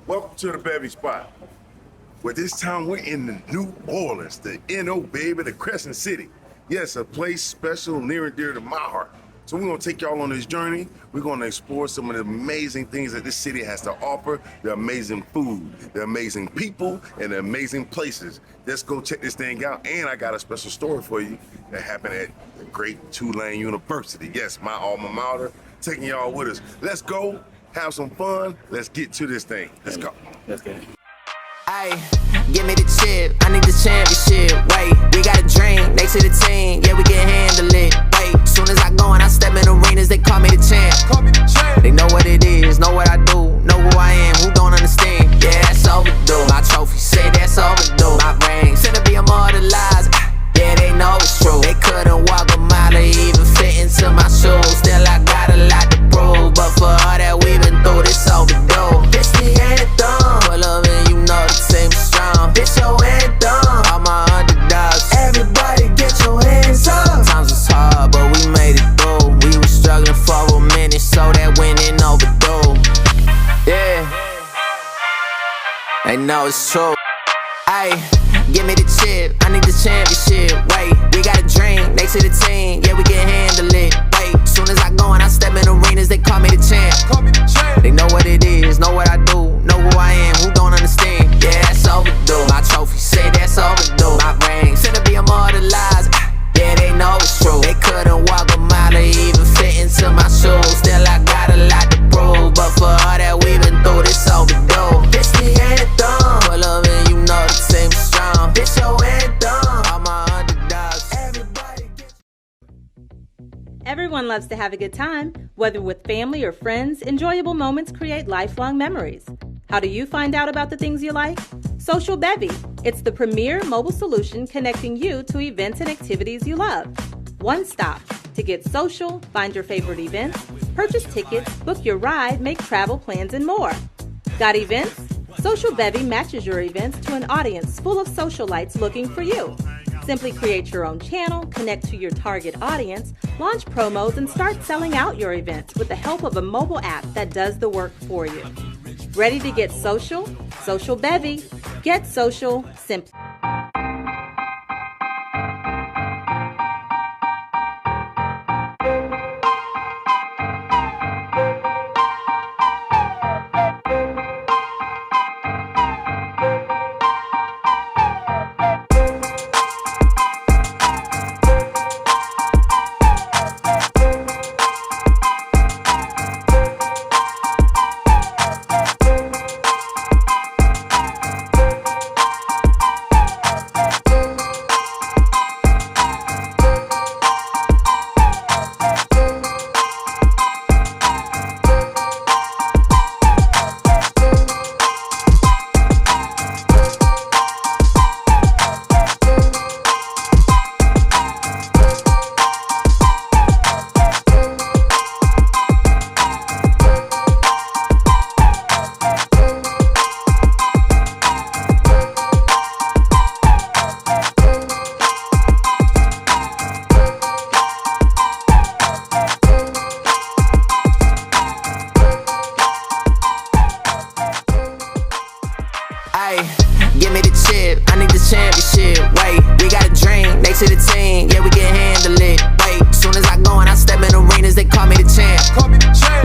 Welcome to the Bevy Spot. Well, this time we're in the New Orleans, the N.O. baby, the Crescent City. Yes, a place special, near and dear to my heart. So we're gonna take y'all on this journey. We're gonna explore some of the amazing things that this city has to offer, the amazing food, the amazing people, and the amazing places. Let's go check this thing out. And I got a special story for you that happened at the great Tulane University. Yes, my alma mater, taking y'all with us. Let's go. Have some fun. Let's get to this thing. Let's go. Let's go. Ay, give me the chip. I need the championship. Wait, we got a dream. Next to the team. Yeah, we can handle it. Wait, soon as I go and I step in arenas, they call me the champ. They know what it is, know what I do, know who I am. Who don't understand? Yeah, that's overdue. My trophy say that's overdue. My ring said to be immortalized. Yeah, they know it's true. They couldn't walk a mile or even fit into my shoes. Still, I got a lot to prove, but for all that we've been through, this overdue. This the anthem. Pull up and you know the team is strong. This your anthem. All my underdogs. Everybody get your hands up. Sometimes it's hard, but we made it through. We were struggling for a minute, so that winning overdue. Yeah, they know it's true. Ay, give me the chip, I need the championship. Wait, we got a dream, next to the team, yeah, we can handle it. Wait, soon as I go and I step in arenas, they call me the champ. They know what it is, know what I do, know who I am. Who don't understand? Yeah, that's overdue. My trophy say that's overdue. My ring said to be immortalized. Yeah, they know it's true. They couldn't walk a mile or even fit into my shoes. Still, I got a lot to prove, but for all that we've been through, this overdue. This the anthem. Pull up and you know the team is strong. This your anthem. All my underdogs. Everybody gets. Everyone loves to have a good time. Whether with family or friends, enjoyable moments create lifelong memories. How do you find out about the things you like? Socialbevy. It's the premier mobile solution connecting you to events and activities you love. One stop to get social, find your favorite events, purchase tickets, book your ride, make travel plans, and more. Got events? Socialbevy matches your events to an audience full of socialites looking for you. Simply create your own channel, connect to your target audience, launch promos, and start selling out your events with the help of a mobile app that does the work for you. Ready to get social? Socialbevy. Get social simply. Give me the chip, I need the championship. Wait, we got a dream, next to the team, yeah, we can handle it. Wait, soon as I go and I step in arenas, they call me the champ.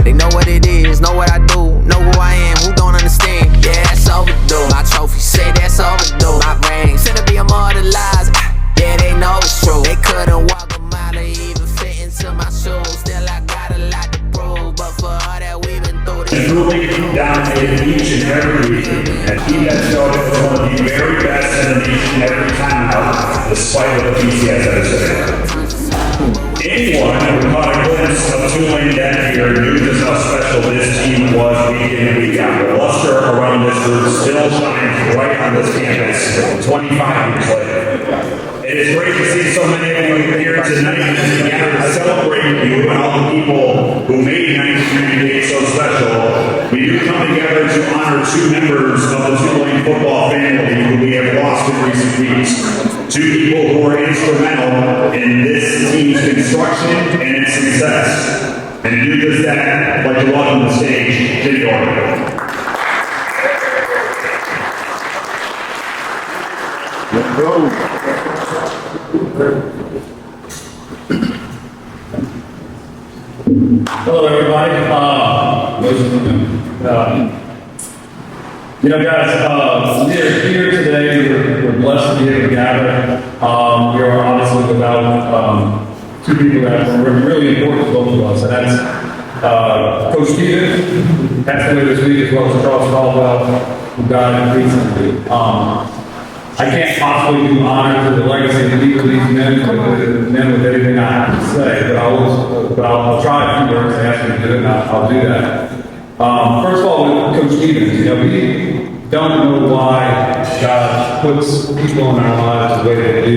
They know what it is, know what I do, know who I am. Who don't understand? Yeah, that's overdue. My trophy say that's overdue. My ring said to be immortalized. Yeah, they know it's true. They couldn't walk a mile or even fit into my shoes. Still, I got a lot to prove, but for all that we've been through this. Truly dominated each and every week, and he has shown us one of the very best in the nation every time out, despite what the PC has ever said. Anyone who caught a glimpse of Tulane that year knew just how special this team was week in and week out. The luster around this group still shines right on this campus 25 years later. It is great to see so many of you here tonight and together to celebrate you and all the people who made 1998 so special. We do come together to honor two members of the Tulane football family who we have lost in recent weeks. Two people who were instrumental in this team's construction and its success. And to do just that, I'd like to welcome to the stage, Jimmy Orr. Let's go. Hello, everybody. Guys, we're here today. We're blessed to be able to gather. We are obviously without two people that are really important to both of us, and that's Coach Steven, passed away this week, as well as Charles Caldwell, who died recently. I can't possibly do honor to the legacy of either of these men with everything I have to say, but I'll try a few words. They ask me to do it, and I'll do that. First of all, with Coach Stevens, we don't know why God puts people in our lives the way they do.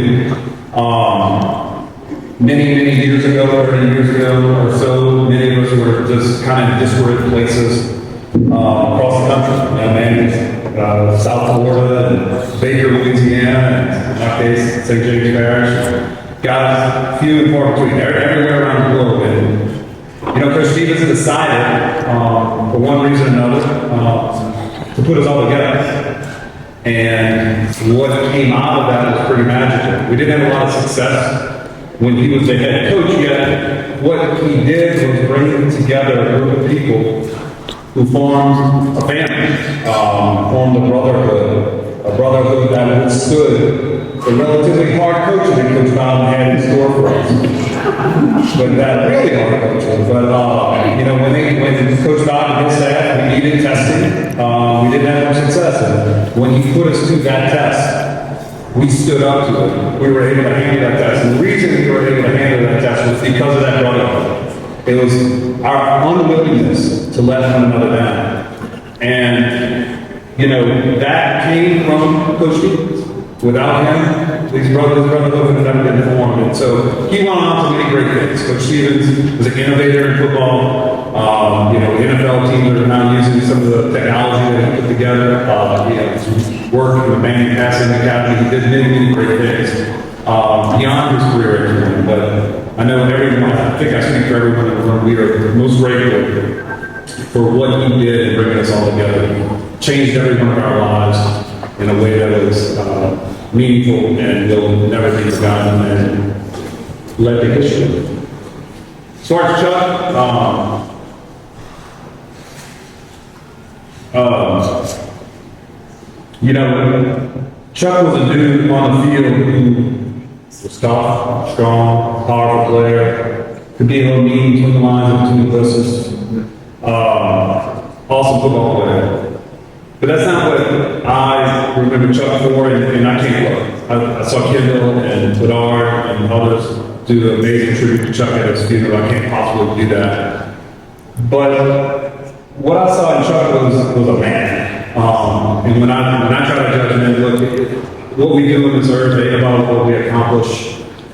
Many years ago, 30 years ago or so, many of us were just kind of disparate places across the country. South Florida, and Baker, Louisiana, and in our case, St. James Parish. Guys, few and far between, everywhere around the globe. And, Coach Stevens decided, for one reason or another, to put us all together. And what came out of that was pretty magical. We didn't have a lot of success when he was the head coach yet. What he did was bring together a group of people who formed a family, formed a brotherhood that withstood the relatively hard coaching that Coach Bowden had in store for us. But that really hard coaching. But when Coach Bowden and his staff, we needed testing, we didn't have much success. And when he put us to that test, we stood up to it. We were able to handle that test. And the reason we were able to handle that test was because of that brotherhood. It was our unwillingness to let one another down. And, that came from Coach Stevens. Without him, this brotherhood would have never been formed. And so he went on to many great things. Coach Stevens was an innovator in football. NFL teams are now using some of the technology that he put together. He worked in the Manning Passing Academy. He did many great things beyond his career. But I know everyone, I think I speak for everyone in the room, we are most grateful for what he did in bringing us all together. He changed every one of our lives in a way that was meaningful and will never be forgotten and led to history. As far as Chuck, Chuck was a dude on the field who was tough, strong, powerful player, could be a little mean between the lines and between the verses. Awesome football player. But that's not what I remember Chuck for, and I can't look. I saw Kendall and Bedard and others do an amazing tribute to Chuck at his funeral. I can't possibly do that. But what I saw in Chuck was a man. And when I try to judge him, look, what we do in this earth ain't about what we accomplish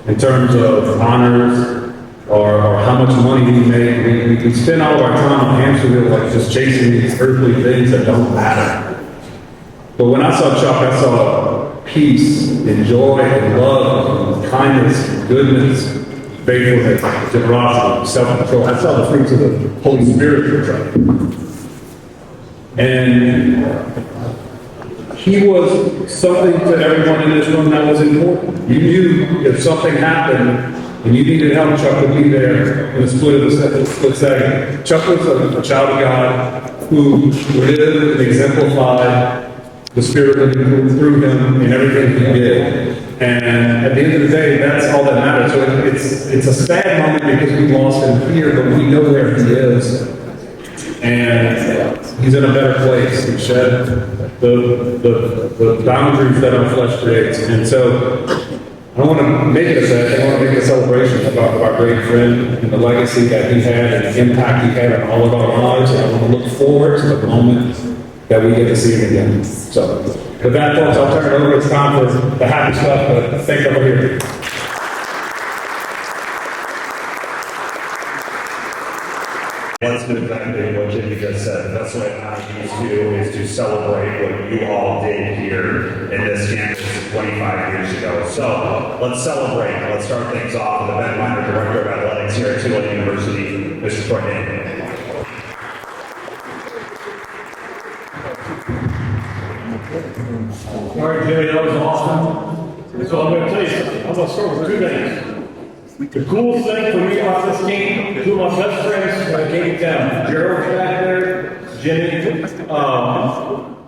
in terms of honors or how much money we make. We spend all of our time on hamster wheel, like just chasing these earthly things that don't matter. But when I saw Chuck, I saw peace and joy and love and kindness and goodness, faithfulness, generosity, self-control. I saw the fruits of the Holy Spirit in Chuck. And he was something to everyone in this room that was important. You knew if something happened and you needed help, Chuck would be there in a split second. Chuck was a child of God who lived and exemplified the Spirit living through him in everything he did. And at the end of the day, that's all that matters. So it's a sad moment because we lost him here, but we know where he is. And he's in a better place to shed the boundaries that our flesh creates. And so I want to make it a sad thing. I want to make it a celebration of our great friend and the legacy that he had and the impact he had on all of our lives. And I want to look forward to the moment that we get to see him again. So, with that, folks, I'll turn it over. It's time for the happy stuff, but thank you over here. Let's do exactly what Jimmy just said. That's what I used to do, is to celebrate what you all did here in this campus 25 years ago. So let's celebrate. Let's start things off with the Ben Miner, Director of Athletics here at Tulane University, Mr. Troy Hayden. All right, Jimmy, that was awesome. So I'm going to tell you something. I'm going to start with two things. The coolest thing for me about this team, two of my best friends when I came to town, Gerald's back there, Jimmy.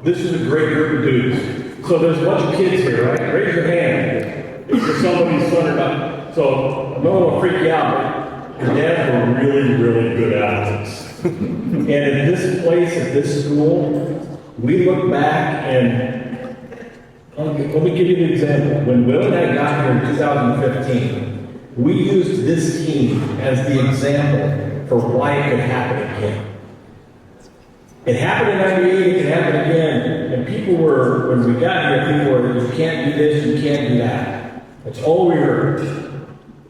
This is a great group of dudes. So there's a bunch of kids here, right? Raise your hand if you're somebody's son or not. So I'm not going to freak you out, but your dads were really, really good athletes. And at this place, at this school, we look back and let me give you an example. When Will and I got here in 2015, we used this team as the example for why it could happen again. It happened in '98, it can happen again. And people were, when we got here, people were, you can't do this, you can't do that. That's all we heard.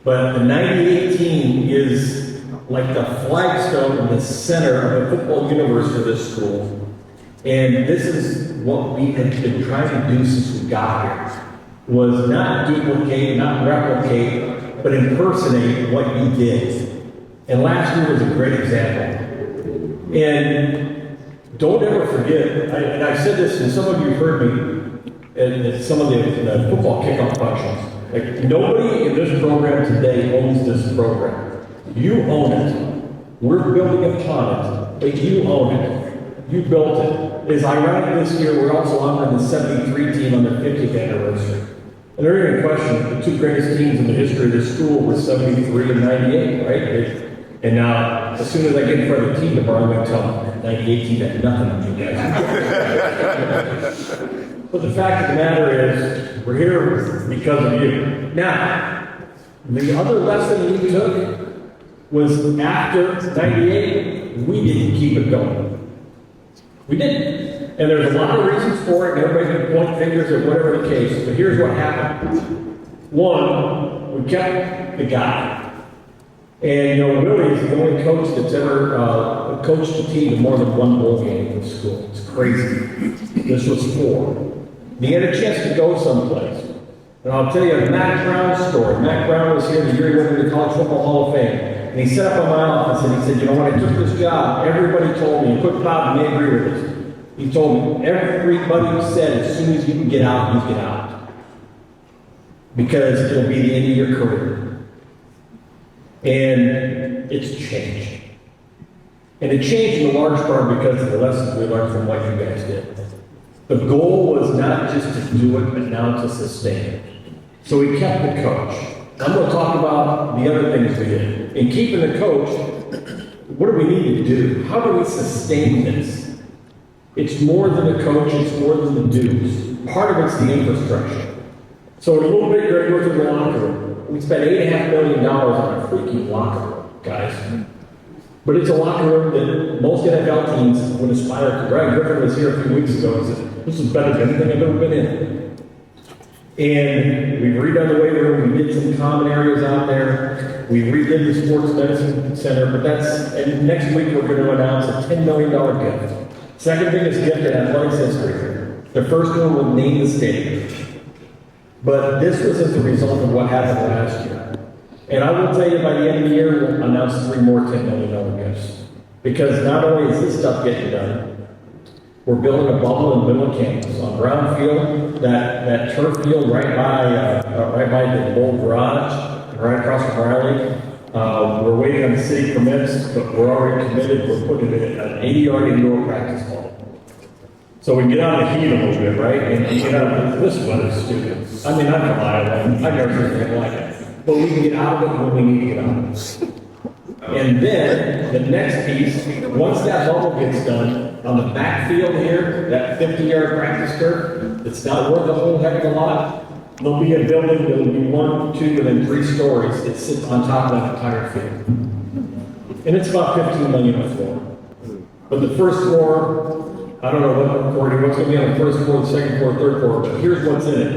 But the '98 team is like the flagstone in the center of the football universe for this school. And this is what we have been trying to do since we got here, was not duplicate, not replicate, but impersonate what you did. And last year was a great example. And don't ever forget, and I've said this, and some of you heard me at some of the football kickoff functions, like nobody in this program today owns this program. You own it. We're building upon it, but you own it. You built it. It's ironic this year we're also honoring the 73 team on their 50th anniversary. And there ain't any question, the two greatest teams in the history of this school were 73 and 98, right? And now, as soon as I get in front of the team tomorrow, I'm going to tell them, 98 team had nothing on you guys. But the fact of the matter is, we're here because of you. Now, the other lesson we took was after 98, we didn't keep it going. We didn't. And there's a lot of reasons for it, and everybody can point fingers at whatever the case, but here's what happened. One, we kept the guy. And you know, Willie's the only coach that's ever coached a team to more than one bowl game in the school. It's crazy. This was 4. And he had a chance to go someplace. And I'll tell you a Matt Brown story. Matt Brown was here the year he went into the College Football Hall of Fame. And he sat up in my office and he said, you know, when I took this job, everybody told me, and quick Bob may agree with this. He told me, everybody said as soon as you can get out, you get out. Because it'll be the end of your career. And it's changed. And it changed in large part because of the lessons we learned from what you guys did. The goal was not just to do it, but now to sustain it. So we kept the coach. I'm going to talk about the other things we did. In keeping the coach, what do we need to do? How do we sustain this? It's more than the coach, it's more than the dues. Part of it's the infrastructure. So in a little bit, Greg goes to the locker room. We spent $8.5 million on a freaking locker room, guys. But it's a locker room that most NFL teams would aspire to. Brian Griffin was here a few weeks ago and said, this is better than anything I've ever been in. And we redone the weight room, we did some common areas out there, we redid the sports medicine center, but and next week we're going to announce a $10 million gift. Second biggest gift in athletics history. The first one was name the stadium. But this was as a result of what happened last year. And I will tell you by the end of the year, we'll announce 3 more $10 million gifts. Because not only is this stuff getting done, we're building a bubble in the middle of campus on Brown Field, that turf field right by the old garage, right across from Riley. We're waiting on the city permits, but we're already committed. We're putting it in an 80-yard indoor practice hall. So we get out of the heat a little bit, right? And get out of this weather's stupid. I mean, I'm gonna lie, I've never seen anything like it. But we can get out of it when we need to get out of it. And then the next piece, once that bubble gets done, on the backfield here, that 50-yard practice turf, it's not worth a whole heck of a lot. There'll be a building that'll be 1, 2, and then 3 stories. It sits on top of that entire field. And it's about $15 million a floor. But the first floor, I don't know what's going to be on the first floor, the second floor, third floor, but here's what's in it.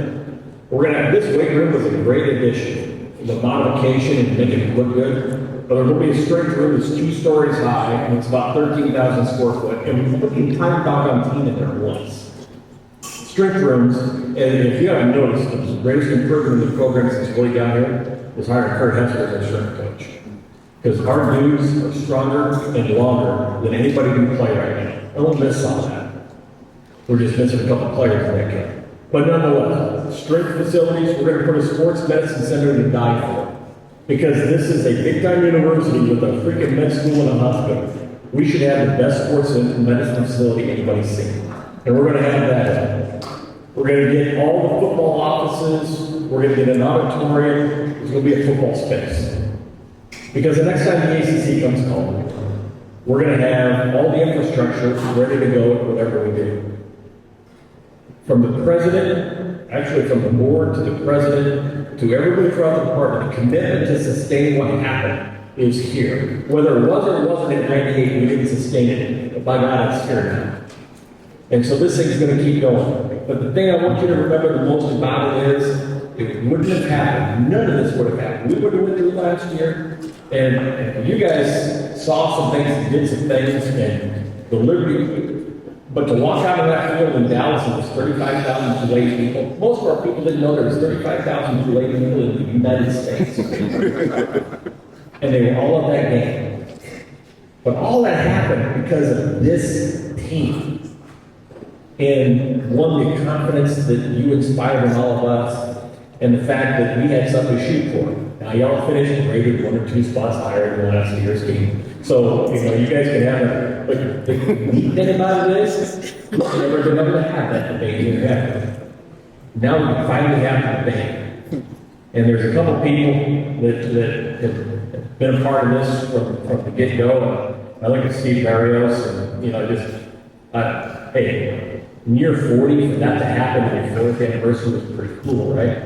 We're going to have, this weight room was a great addition. The modification and making it look good. But there will be a strength room that's 2 stories high, and it's about 13,000 square foot. And we put the entire doggone team in there once. Strength rooms, and if you haven't noticed, the greatest improvement in the program since way down here was hiring Kurt Hester as our strength coach. Because our dudes are stronger and longer than anybody can play right now. I won't miss all that. We're just missing a couple players in that game. But nonetheless, strength facilities, we're going to put a sports medicine center to die for. Because this is a big-time university with a freaking med school and a hospital. We should have the best sports medicine facility anybody's seen. And we're going to have that. We're going to get all the football offices. We're going to get an auditorium. There's going to be a football space. Because the next time the ACC comes calling, we're going to have all the infrastructure ready to go at whatever we do. From the president, actually from the board to the president, to everybody throughout the department, the commitment to sustain what happened is here. Whether it was or it wasn't in 98, we didn't sustain it. But by God, it's here now. And so this thing's going to keep going. But the thing I want you to remember the most about it is, it wouldn't have happened. None of this would have happened. We would have went through last year, and you guys saw some things, did some things, and the Liberty. But to walk out of that field in Dallas, and there's 35,000 Tulane people. Most of our people didn't know there was 35,000 Tulane people in the United States. And they were all at that game. But all that happened because of this team. And one, the confidence that you inspired in all of us, and the fact that we had something to shoot for. Now, y'all finished rated 1 or 2 spots higher than last year's team. So, you guys can have a, but the neat thing about it is, we're never going to have that debate in your head. Now we can finally have the debate. And there's a couple people that have been a part of this from the get-go. I look at Steve Barrios, and, hey, in year 40, for that to happen in your 4th anniversary was pretty cool, right?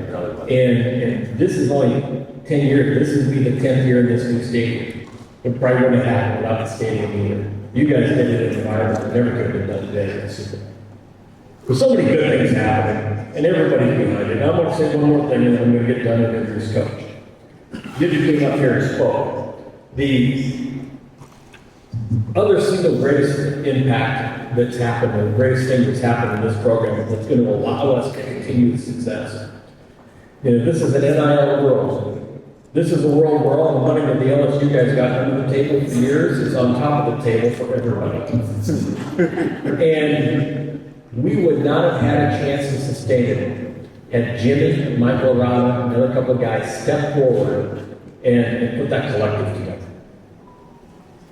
And this is only 10 years. This would be the 10th year in this new stadium. It probably wouldn't have happened without the stadium either. You guys did it in an environment that never could have been done today. There's so many good things happening, and everybody's behind it. And I'm going to say one more thing, and then I'm going to get done and introduce Coach. You came up here and spoke. The other single greatest impact that's happened, the greatest thing that's happened in this program that's going to allow us to continue success. This is an NIL world. This is a world where all the money that the LSU guys got under the table for years is on top of the table for everybody. And we would not have had a chance to sustain it had Jimmy, Michael Arada, and another couple of guys stepped forward and put that collective together.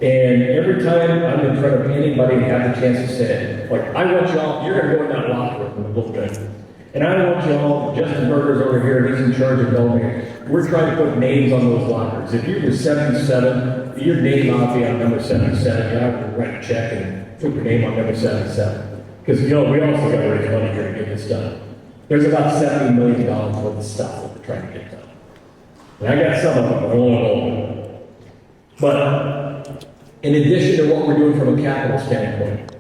And every time I'm in front of anybody and have the chance to say it, like, I want y'all, you're going to go in that locker room and look good. And I want y'all, Justin Berger's over here, he's in charge of Belmere. We're trying to put names on those lockers. If you were 77, your name ought to be on number 77. You have to write a check and put your name on number 77. Because, we also got to raise money here to get this done. There's about $70 million worth of stuff that we're trying to get done. And I got some of them, but I don't want all of them. But in addition to what we're doing from a capital standpoint,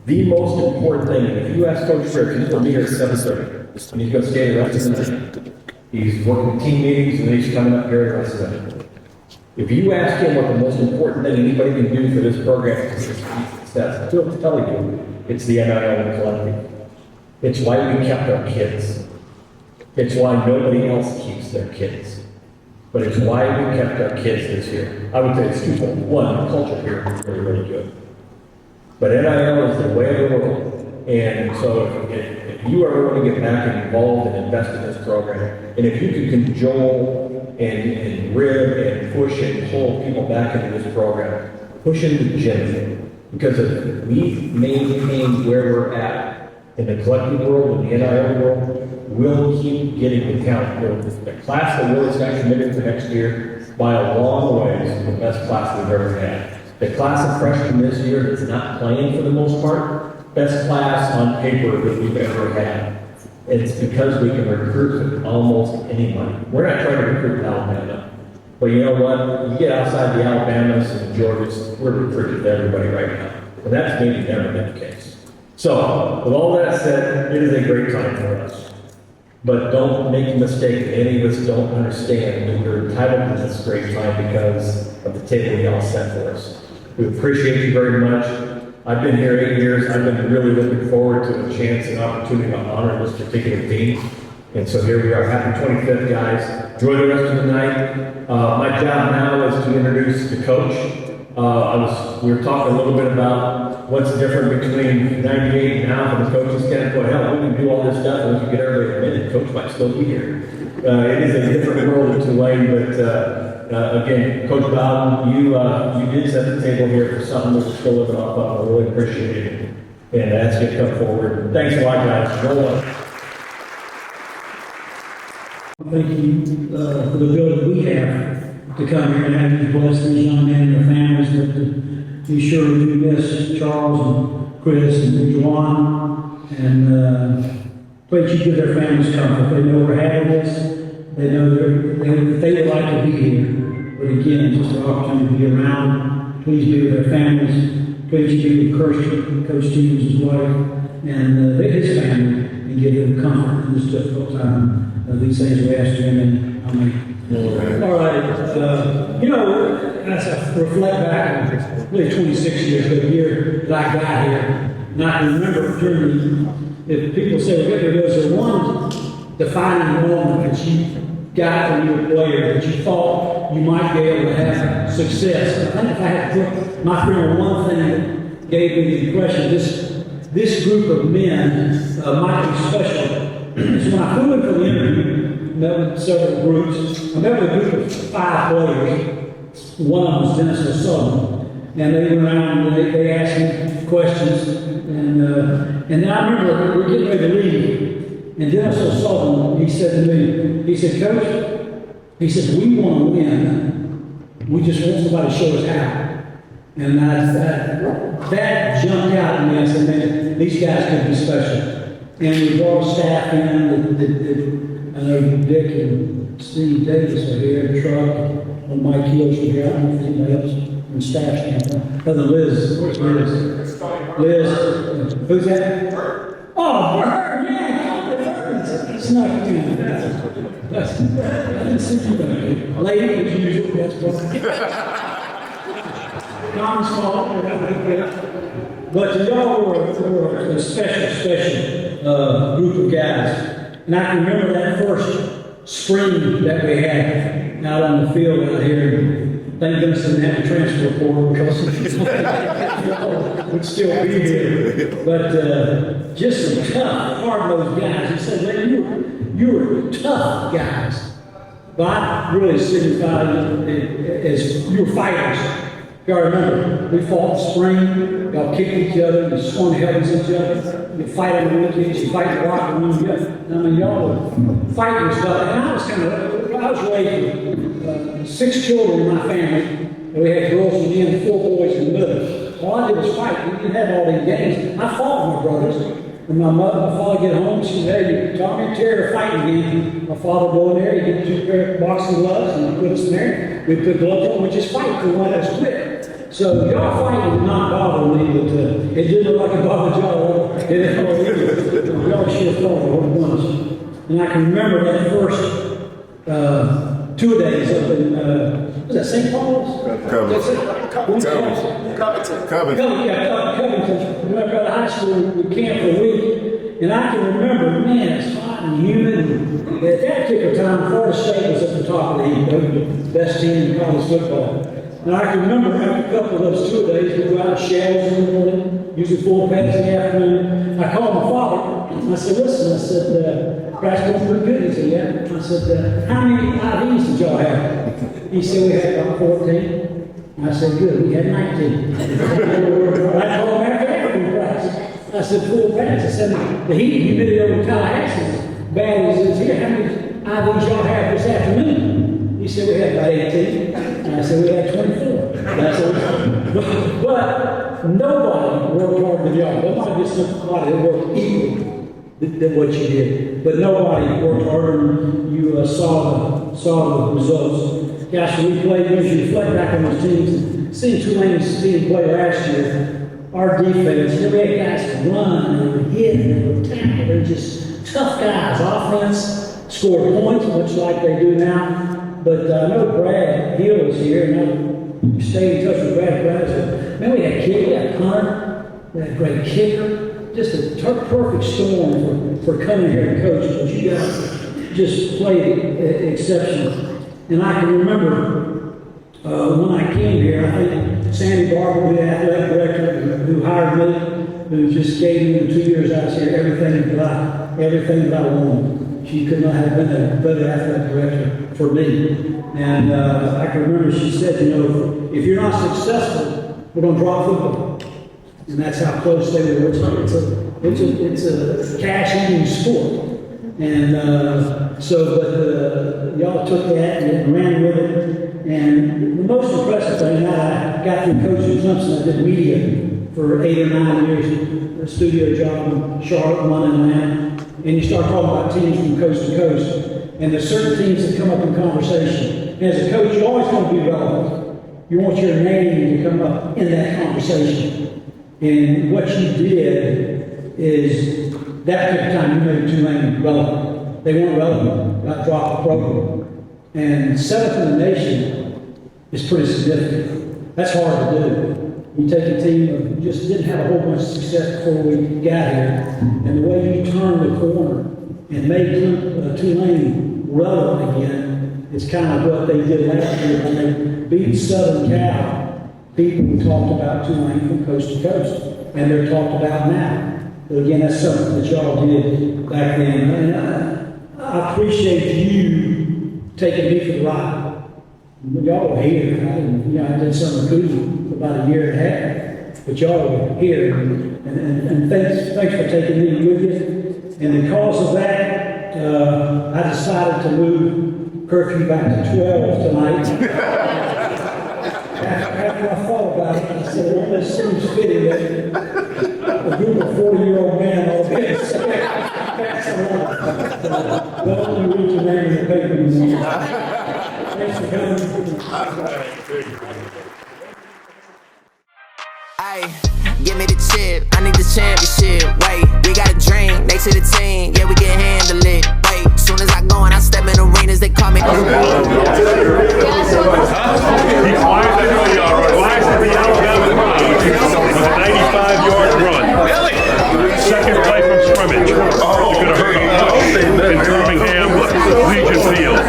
the most important thing, and if you ask Coach Church, he's going to be here at 7:30, and he's going to stay the rest of the night. He's working team meetings, and he's coming up here the rest of the night. If you ask him what the most important thing anybody can do for this program is success, he'll tell you it's the NIL and collective. It's why we kept our kids. It's why nobody else keeps their kids. But it's why we kept our kids this year. I would say it's twofold. One, the culture here is really, really good. But NIL is the way of the world. And so if you ever want to get back and involved and invest in this program, and if you can cajole and rib and push and pull people back into this program, push into the gym. Because if we maintain where we're at in the collective world and the NIL world, we'll keep getting the count. The class that Willie's got committed for next year, by a long ways, is the best class we've ever had. The class of freshmen this year that's not playing for the most part, best class on paper that we've ever had. It's because we can recruit from almost anybody. We're not trying to recruit from Alabama. But you know what? You get outside the Alabamas and the Georgias, we're recruiting everybody right now. And that's maybe never been the case. So, with all that said, it is a great time for us. But don't make a mistake that any of us don't understand that we're entitled to this great time because of the table y'all set for us. We appreciate you very much. I've been here 8 years. I've been really looking forward to a chance and opportunity to honor this particular team. And so here we are. Happy 25th, guys. Enjoy the rest of the night. My job now is to introduce the coach. We were talking a little bit about what's different between 98 and now from the coaching standpoint. Hell, we can do all this stuff and we can get everybody admitted. Coach might still be here. It is a different world in Tulane, but again, Coach Bowden, you did set the table here for something that we're still living off of. I really appreciate it. And ask you to come forward. Thanks a lot, guys. Roll up. Thank you for the ability we have to come here and have you bless these young men and their families, but to be sure we do miss Charles and Chris and Juan, and pray that you give their families comfort. They know we're having this. They know they would like to be here, but again, just an opportunity to be around. Please be with their families. Please be with Coach Stevens' wife and his family, and give them comfort in this difficult time. These things we asked him, and I mean, all right. As I reflect back, really 26 years ago, the year that I got here, and I can remember during if people say, well, was there one defining moment that you got when you were a player that you thought you might be able to have success? And I think if I had to put my finger on one thing that gave me the impression this group of men might be special. So when I flew in for the interview, met with several groups. I met with a group of 5 players. One of them was Dennis O'Sullivan. And they went around and they asked me questions. And then I remember we were getting ready to leave. And Dennis O'Sullivan, he said to me, he said, Coach, he said, we want to win. We just want somebody to show us how. And that jumped out at me. I said, man, these guys could be special. And we brought staff in. I know Dick and Steve Davis are here, Truck, and Mike Hills are here. I don't know if anybody else from staff standpoint. Other than Liz. Where's Liz? Liz. Who's that? Bert. Oh, Bert, yeah. It's not you. I didn't see you back. Lady, as usual, that's what. Non-small, but y'all were a special group of guys. And I can remember that first spring that we had out on the field out here. Thank goodness I didn't have a transfer portal because we'd still be here. But just some tough, hard-nosed guys. He said, man, you were tough guys. But I really signified as you were fighters. Y'all remember, we fought in the spring, y'all kicked each other, you swung heavens at each other, you fight on the weekends, you fight the rock and one together. I mean, y'all were fighting stuff. And I was raised 6 children in my family, and we had girls in the end, 4 boys in the middle. All I did was fight. We didn't have all these games. I fought with my brothers. When my father get home, she said, hey, Tommy and Terry are fighting again. My father would go in there, he'd get 2 pair of boxing gloves, and he'd put us in there. We'd put gloves on, we'd just fight till one of us quit. So y'all fighting did not bother me, but it did look like it bothered y'all. Y'all should have fought what it was. And I can remember that first 2 days up in, was that St. Paul's? Covington. We went to high school, we camped for a week, and I can remember, man, it's hot and humid. And at that particular time, Florida State was at the top of the heap, the best team in college football. And I can remember after a couple of those 2 days, we go out shells in the morning, usually 4 pads in the afternoon. I called my father, and I said, listen, I said, Crash going pretty good. He said, yeah. I said, how many IVs did y'all have? He said, we had about 14. I said, good, we had 19. I told him after every practice. I said, 4 pads. I said, the heat and humidity over Tallahassee is bad as it is here. How many IVs y'all have this afternoon? He said, we had about 18. And I said, we had 24. But nobody worked harder than y'all. Nobody just somebody that worked equally. than what you did. But nobody worked harder, and you saw the results. Gosh, when we played, as you reflect back on those teams, and seeing Tulane's team play last year, our defense, we had guys that run, they would hit, and they would tackle. They're just tough guys. Offense scored points, much like they do now. But I know Brad Hill is here, and I stayed in touch with Brad. Man, we had kicker, we had punter, we had a great kicker. Just a perfect storm for coming here and coaching. But you guys just played exceptional. And I can remember when I came here, I think Sandy Barber, the athletic director who hired me, who just gave me the 2 years I was here everything that I wanted. She could not have been a better athletic director for me. And I can remember she said, if you're not successful, we're going to drop football. And that's how close they were. It's a cash-eating sport. And but y'all took that and ran with it. And the most impressive thing, I got through coaching Clemson. I did media for 8 or 9 years, a studio job in Charlotte, one in Atlanta. And you start talking about teams from coast to coast. And there's certain teams that come up in conversation. And as a coach, you always want to be relevant. You want your name to come up in that conversation. And what you did is, that took time, you made Tulane relevant. They weren't relevant, got dropped the program. And 7th in the nation is pretty significant. That's hard to do. You take a team who just didn't have a whole bunch of success before we got here, and the way you turned the corner and made Tulane relevant again, is kind of what they did last year when they beat Southern Cal. People talked about Tulane from coast to coast, and they're talked about now. But again, that's something that y'all did back then. And I appreciate you taking me for the ride. Y'all were here. I did some recruiting for about a year and a half, but y'all were here. And thanks for taking me with you. And because of that, I decided to move curfew back to 12 tonight. After I thought about it, I said, well, this seems fitting that a group of 40-year-old men all day pass along. They'll only read your name in the paper anymore. Thanks for coming. Ay, give me the chip, I need the championship. Wait, we got a dream, next to the team, yeah, we can handle it. Wait, soon as I go and I step in arenas, they call me. He climbed the hill yard, flies to the Alabama crowd with a 95-yard run. Really? Second play from scrimmage. You could have heard him in Birmingham, Legion Field.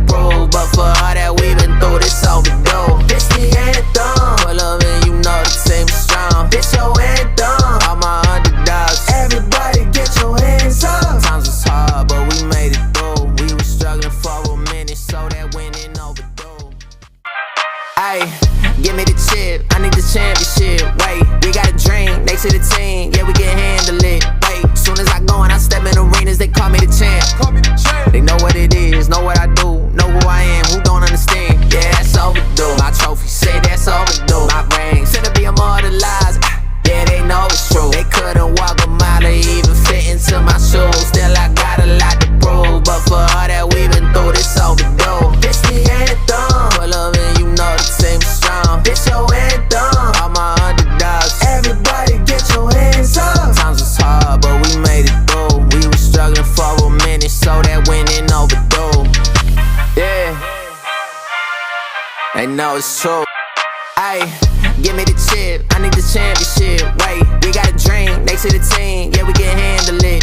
Bro, but for all that we've been through, this overdue. This the anthem. Pull up and you know the team is strong. This your anthem. All my underdogs. Everybody get your hands up. Times was hard, but we made it through. We were struggling for a minute, so that winning overdue. Ay, give me the chip, I need the championship. Wait, we got a dream, next to the team, yeah, we can handle it. Wait, soon as I go and I step in arenas, they call me the champ. They know what it is, know what I do, know who I am, who don't understand. Yeah, that's overdue. My trophy say that's overdue. My ring, said to be immortalized. Yeah, they know it's true. They couldn't walk a mile or even fit into my shoes. Still, I got a lot to prove, but for all that we've been through, this overdue. This the anthem. Pull up and you know the team is strong. This your anthem. All my underdogs. Everybody get your hands up. Times was hard, but we made it through. We were struggling for a minute, so that winning overdue. Yeah, they know it's true. Ay, give me the chip, I need the championship. Wait, we got a dream, next to the team, yeah, we can handle it.